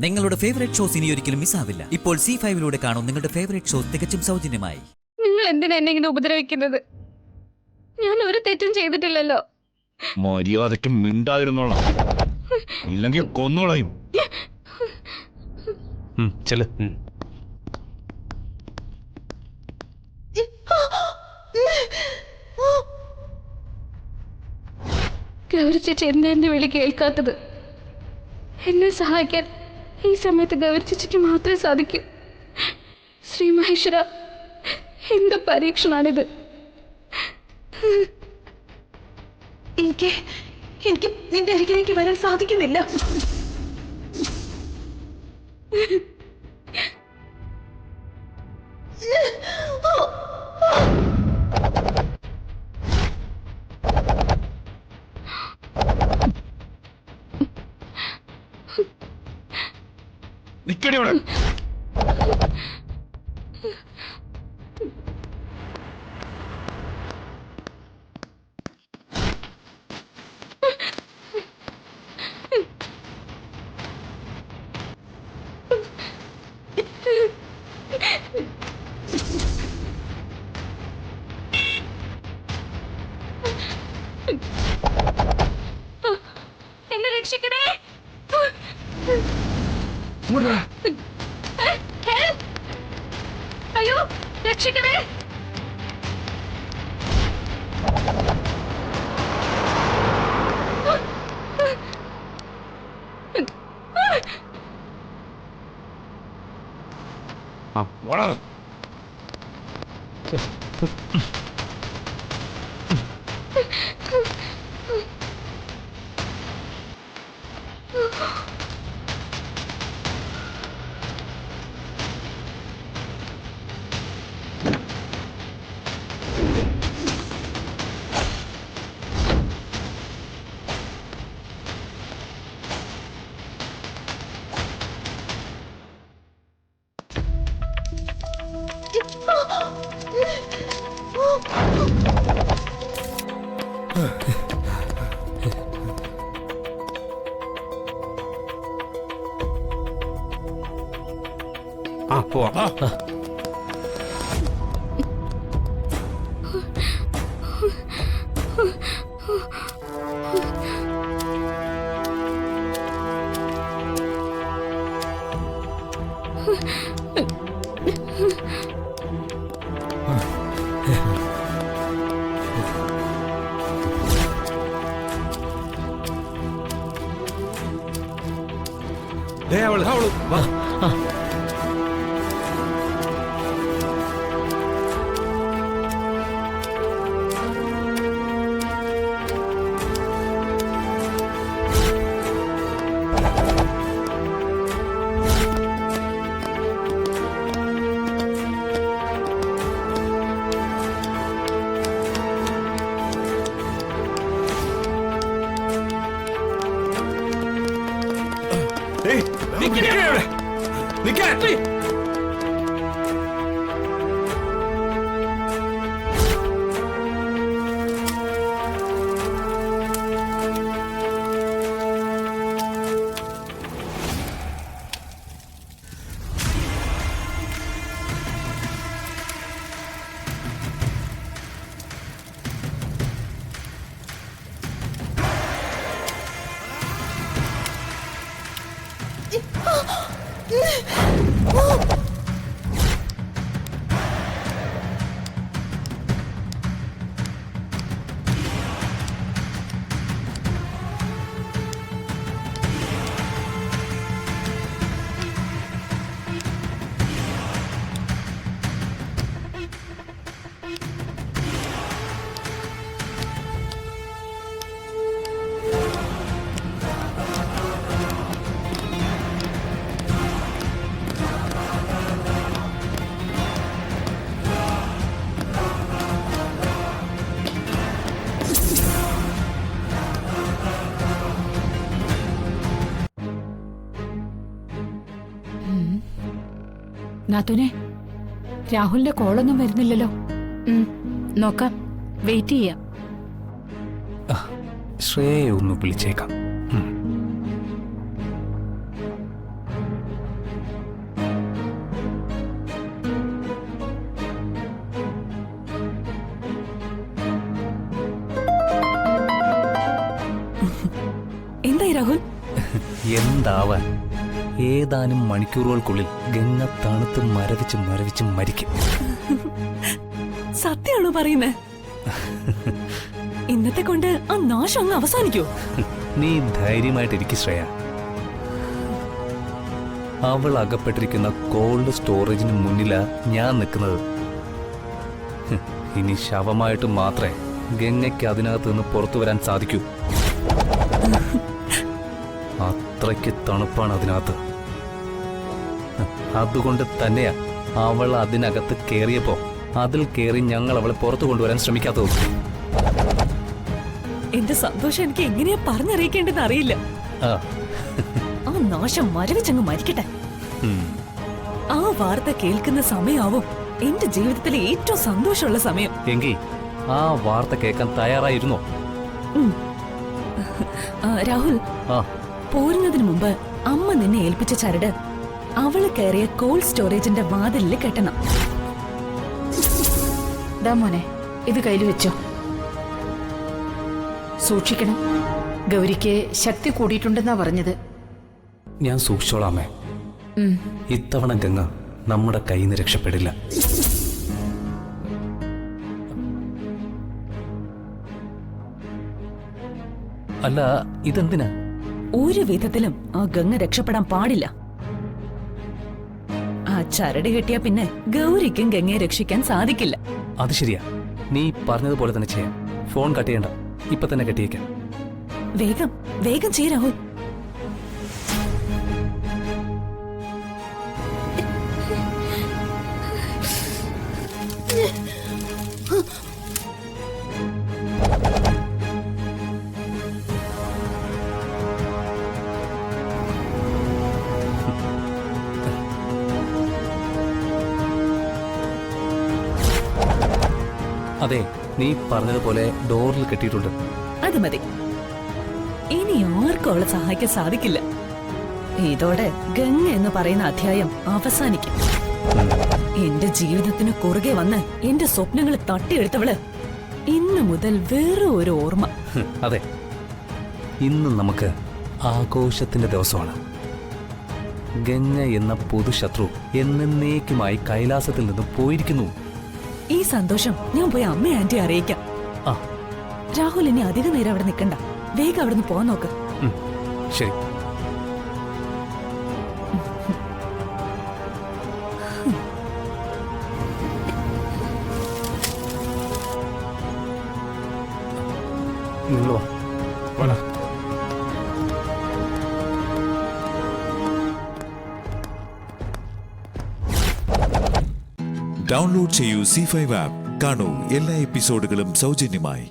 നിങ്ങളുടെ favourite shows ഇനി ഒരിക്കലും മിസ്സാവില്ല. ഇപ്പോൾ C5 കാണും നിങ്ങളുടെ ഫേവറേറ്റ് ഷോസ് തികച്ചും സൗജന്യമായി. നിങ്ങൾ എന്തിനാ എന്നെ ഇങ്ങനെ ഉപദ്രവിക്കുന്നത്? ഞാൻ ഒരു തെറ്റും ചെയ്തിട്ടില്ലല്ലോ. മര്യാദയ്ക്ക് മിണ്ടാതിരുന്നോളാം, ഇല്ലെങ്കിൽ കൊന്നോളയും. ചെല്. ഗൗരി ചേച്ചി എന്താ എന്റെ വിളി കേൾക്കാത്തത്? എന്നെ സഹായിക്കാൻ ഈ സമയത്ത് ഗൗരി ചേച്ചിക്ക് മാത്രമേ സാധിക്കൂ. ശ്രീ മഹേശ്വര, എന്ത് പരീക്ഷണാണിത്? എനിക്ക് നിന്റെ അരികിലേക്ക് വരാൻ സാധിക്കുന്നില്ല. നിക്കടി അവിടെ. എന്നെ രക്ഷിക്കണേ. അയ്യോ, രക്ഷിക്കണേ. വാടാ. പോവാം. അവള് വാ. നാത്തൂനെ, രാഹുലിന്റെ കോളൊന്നും വരുന്നില്ലല്ലോ. നോക്കാം, വെയിറ്റ് ചെയ്യാം. ശ്രേയെ ഒന്ന് വിളിച്ചേക്കാം. എന്താവാൻ? ഏതാനും മണിക്കൂറുകൾക്കുള്ളിൽ ഗംഗ തണുത്ത് മരവിച്ച് മരിക്കും. സത്യമാണോ പറയുന്നേ? ഇന്നത്തെ കൊണ്ട് ആ നാശം അങ്ങ് അവസാനിക്കോ? നീ ധൈര്യമായിട്ടിരിക്കും ശ്രേയ. അവൾ അകപ്പെട്ടിരിക്കുന്ന കോൾഡ് സ്റ്റോറേജിന് മുന്നിലാ ഞാൻ നിൽക്കുന്നത്. ഇനി ശവമായിട്ട് മാത്രമേ ഗംഗയ്ക്ക് അതിനകത്ത് നിന്ന് പുറത്തു വരാൻ സാധിക്കൂ. അത്രയ്ക്ക് തണുപ്പാണ് അതിനകത്ത്. അതുകൊണ്ട് തന്നെയാ അവൾ അതിനകത്ത് കയറിയപ്പോ അതിൽ കയറി ഞങ്ങൾ അവളെ പുറത്തു കൊണ്ടുവരാൻ ശ്രമിക്കാത്തത്. എന്റെ സന്തോഷം എനിക്ക് എങ്ങനെയാ പറഞ്ഞറിയിക്കേണ്ടെന്ന് അറിയില്ല. ആ ആ നാശം മരവിച്ചങ്ങ് മരിക്കട്ടെ. ആ വാർത്ത കേൾക്കുന്ന സമയമാവും എന്റെ ജീവിതത്തിലെ ഏറ്റവും സന്തോഷമുള്ള സമയം. എങ്കിൽ ആ വാർത്ത കേൾക്കാൻ തയ്യാറായിരുന്നോ? രാഹുൽ, ആ പോരുന്നതിന് മുമ്പ് അമ്മ നിന്നെ ഏൽപ്പിച്ച ചരട് അവള് കയറിയ കോൾഡ് സ്റ്റോറേജിന്റെ വാതിലിൽ കെട്ടണം. ദാ മോനെ, ഇത് കയ്യിൽ വെച്ചോ. സൂക്ഷിക്കണം. ഗൗരിക്ക് ശക്തി കൂടിയിട്ടുണ്ടെന്നാ പറഞ്ഞത്. ഞാൻ സൂക്ഷിച്ചോളാമേ. ഇത്തവണ ഗംഗ നമ്മുടെ കയ്യിൽ നിന്ന് രക്ഷപ്പെടില്ല. അല്ല, ഇതെന്തിനാ? ഒരു വിധത്തിലും ആ ഗംഗ രക്ഷപ്പെടാൻ പാടില്ല. ആ ചരട് കെട്ടിയാ പിന്നെ ഗൗരിക്കും ഗംഗയെ രക്ഷിക്കാൻ സാധിക്കില്ല. അത് ശരിയാ. നീ പറഞ്ഞതുപോലെ തന്നെ ചെയ്യാം. ഫോൺ കട്ട് ചെയ്യണ്ട, ഇപ്പൊ തന്നെ കെട്ടിയേക്കാം. വേഗം വേഗം ചെയ്യ് രാഹുൽ. അതെ, നീ പറഞ്ഞതുപോലെ ഡോറിൽ കെട്ടിയിട്ടുണ്ട്. അത് മതി. ഇനി ആർക്കും അവളെ സഹായിക്കാൻ സാധിക്കില്ല. ഇതോടെ ഗംഗ എന്ന് പറയുന്ന അധ്യായം അവസാനിക്കും. എന്റെ ജീവിതത്തിന് കുറുകെ വന്ന് എന്റെ സ്വപ്നങ്ങൾ തട്ടിയെടുത്തവള് ഇന്നു മുതൽ വേറെ ഒരു ഓർമ്മ. അതെ, ഇന്ന് നമുക്ക് ആഘോഷത്തിന്റെ ദിവസമാണ്. ഗംഗ എന്ന പൊതുശത്രു എന്നേക്കുമായി കൈലാസത്തിൽ നിന്ന് പോയിരിക്കുന്നു. ഈ സന്തോഷം ഞാൻ പോയി അമ്മ ആന്റി അറിയിക്കാം. ആ രാഹുൽ ഇനി അധിക നേരം അവിടെ നിൽക്കണ്ട. വേഗം അവിടെ നിന്ന് പോവാൻ നോക്ക്. ശരി. നിങ്ങളോ ഡൗൺലോഡ് ചെയ്യൂ C5 ആപ്പ്. കാണൂ എല്ലാ എപ്പിസോഡുകളും സൗജന്യമായി.